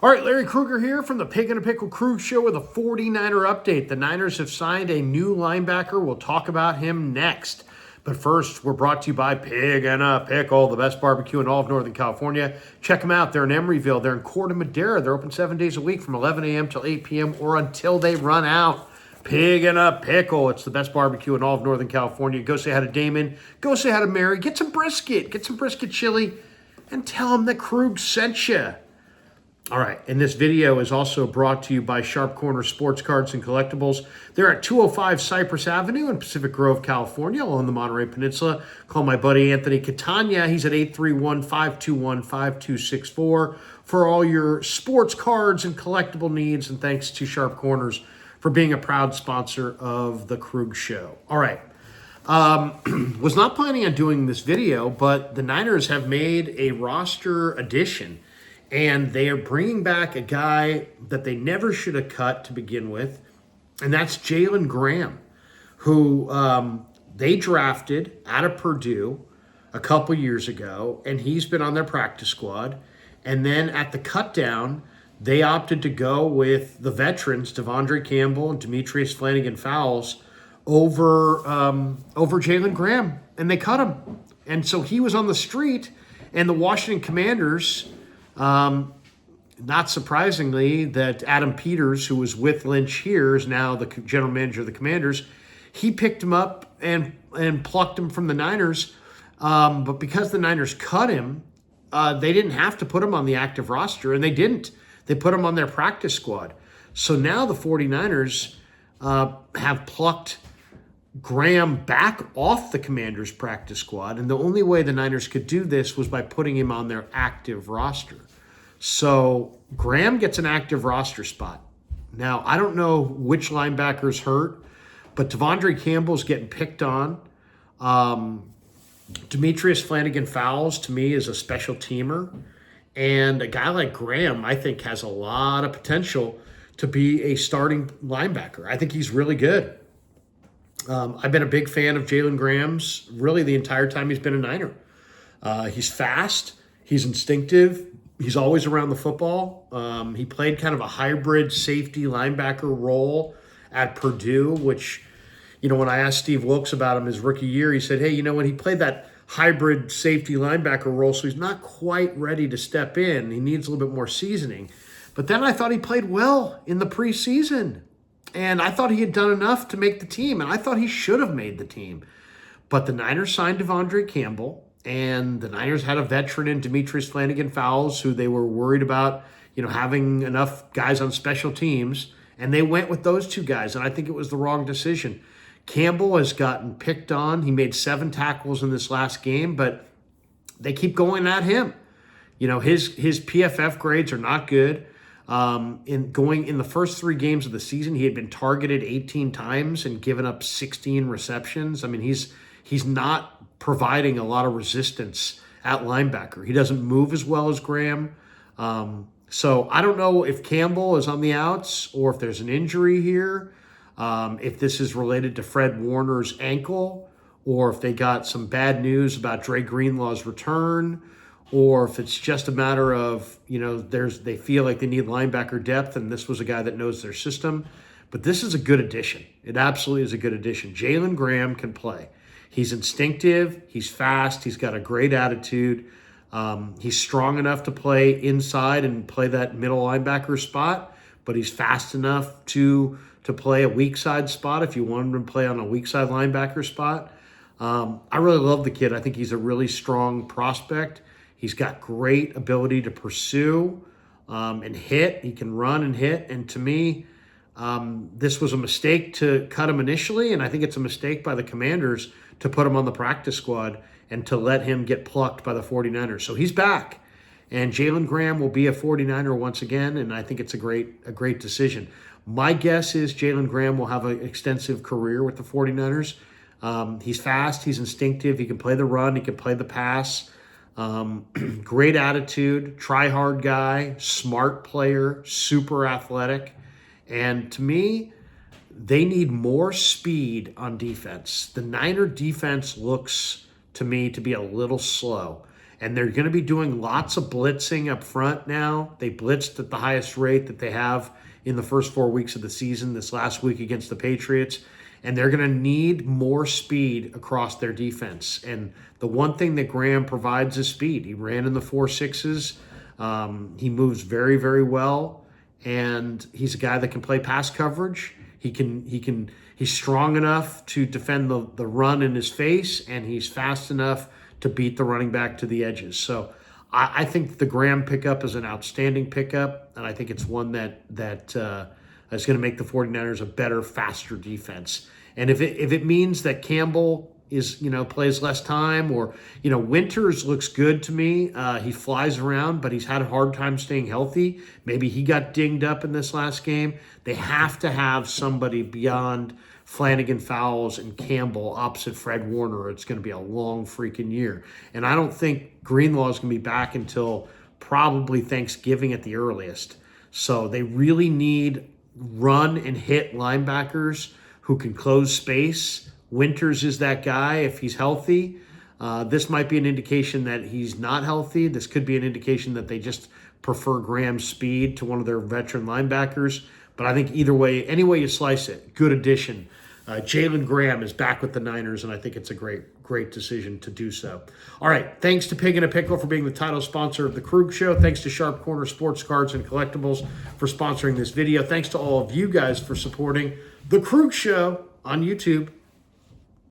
All right, Larry Krueger here from the Pig and a Pickle Crew Show with a 49er update. The Niners have signed a new linebacker. We'll talk about him next. But first, we're brought to you by Pig and a Pickle, the best barbecue in all of Northern California. Check them out. They're in Emeryville. They're in Corte Madera. They're open 7 days a week from 11 a.m. till 8 p.m. or until they run out. Pig and a Pickle. It's the best barbecue in all of Northern California. Go say hi to Damon. Go say hi to Mary. Get some brisket. Get some brisket chili. And tell them that Krug sent you. All right, and this video is also brought to you by Sharp Corner Sports Cards and Collectibles. They're at 205 Cypress Avenue in Pacific Grove, California, along the Monterey Peninsula. Call my buddy Anthony Catania. He's at 831-521-5264 for all your sports cards and collectible needs. And thanks to Sharp Corners for being a proud sponsor of the Krug Show. All right. Was not planning on doing this video, but the Niners have made a roster addition. And they are bringing back a guy that they never should have cut to begin with, and that's Jalen Graham, who they drafted out of Purdue a couple years ago, and he's been on their practice squad. And then at the cut down, they opted to go with the veterans, DeAndre Campbell and Demetrius Flannigan-Fowles, over Jalen Graham, and they cut him. And so he was on the street, and the Washington Commanders... not surprisingly, that Adam Peters, who was with Lynch here, is now the general manager of the Commanders. He picked him up and plucked him from the Niners. But because the Niners cut him, they didn't have to put him on the active roster, and they didn't. They put him on their practice squad. So now the 49ers have plucked Graham back off the Commanders' practice squad, and the only way the Niners could do this was by putting him on their active roster. So Graham gets an active roster spot. Now, I don't know which linebacker's hurt, but DeAndre Campbell's getting picked on. Demetrius Flannigan-Fowles, to me, is a special teamer. And a guy like Graham, I think, has a lot of potential to be a starting linebacker. I think he's really good. I've been a big fan of Jalen Graham's really the entire time he's been a Niner. He's fast. He's instinctive. He's always around the football. He played kind of a hybrid safety linebacker role at Purdue, which, when I asked Steve Wilkes about him his rookie year, he said, hey, when he played that hybrid safety linebacker role, so he's not quite ready to step in. He needs a little bit more seasoning. But then I thought he played well in the preseason. And I thought he had done enough to make the team, and I thought he should have made the team. But the Niners signed DeAndre Campbell, and the Niners had a veteran in Demetrius Flannigan-Fowles, who they were worried about, having enough guys on special teams, and they went with those two guys, and I think it was the wrong decision. Campbell has gotten picked on. He made 7 tackles in this last game, but they keep going at him. His PFF grades are not good. In the first 3 games of the season, he had been targeted 18 times and given up 16 receptions. I mean, he's not providing a lot of resistance at linebacker. He doesn't move as well as Graham. So I don't know if Campbell is on the outs or if there's an injury here, if this is related to Fred Warner's ankle, or if they got some bad news about Dre Greenlaw's return, or if it's just a matter of, they feel like they need linebacker depth, and this was a guy that knows their system. But this is a good addition. It absolutely is a good addition. Jalen Graham can play. He's instinctive. He's fast. He's got a great attitude. He's strong enough to play inside and play that middle linebacker spot, but he's fast enough to play a weak side spot if you want him to play on a weak side linebacker spot. I really love the kid. I think he's a really strong prospect. He's got great ability to pursue and hit. He can run and hit. And to me, this was a mistake to cut him initially, and I think it's a mistake by the Commanders to put him on the practice squad and to let him get plucked by the 49ers. So he's back, and Jalen Graham will be a 49er once again, and I think it's a great decision. My guess is Jalen Graham will have an extensive career with the 49ers. He's fast. He's instinctive. He can play the run. He can play the pass. Great attitude, try-hard guy, smart player, super athletic. And to me, they need more speed on defense. The Niner defense looks, to me, to be a little slow. And they're going to be doing lots of blitzing up front now. They blitzed at the highest rate that they have in the first 4 weeks of the season, this last week against the Patriots. And they're going to need more speed across their defense. And the one thing that Graham provides is speed. He ran in the 4.6s. He moves very, very well. And he's a guy that can play pass coverage. He's strong enough to defend the run in his face, and he's fast enough to beat the running back to the edges. So I think the Graham pickup is an outstanding pickup, and I think it's one that is going to make the 49ers a better, faster defense. And if it means that Campbell plays less time, or Winters looks good to me. He flies around, but he's had a hard time staying healthy. Maybe he got dinged up in this last game. They have to have somebody beyond Flanagan, Fowles, and Campbell opposite Fred Warner. It's going to be a long freaking year. And I don't think Greenlaw is going to be back until probably Thanksgiving at the earliest. So they really need run and hit linebackers who can close space. Winters is that guy if he's healthy. This might be an indication that he's not healthy. This could be an indication that they just prefer Graham's speed to one of their veteran linebackers. But I think either way, any way you slice it, good addition. Jalen Graham is back with the Niners, and I think it's a great decision to do so. All right, thanks to Pig and a Pickle for being the title sponsor of The Krug Show. Thanks to Sharp Corner Sports Cards and Collectibles for sponsoring this video. Thanks to all of you guys for supporting The Krug Show on YouTube.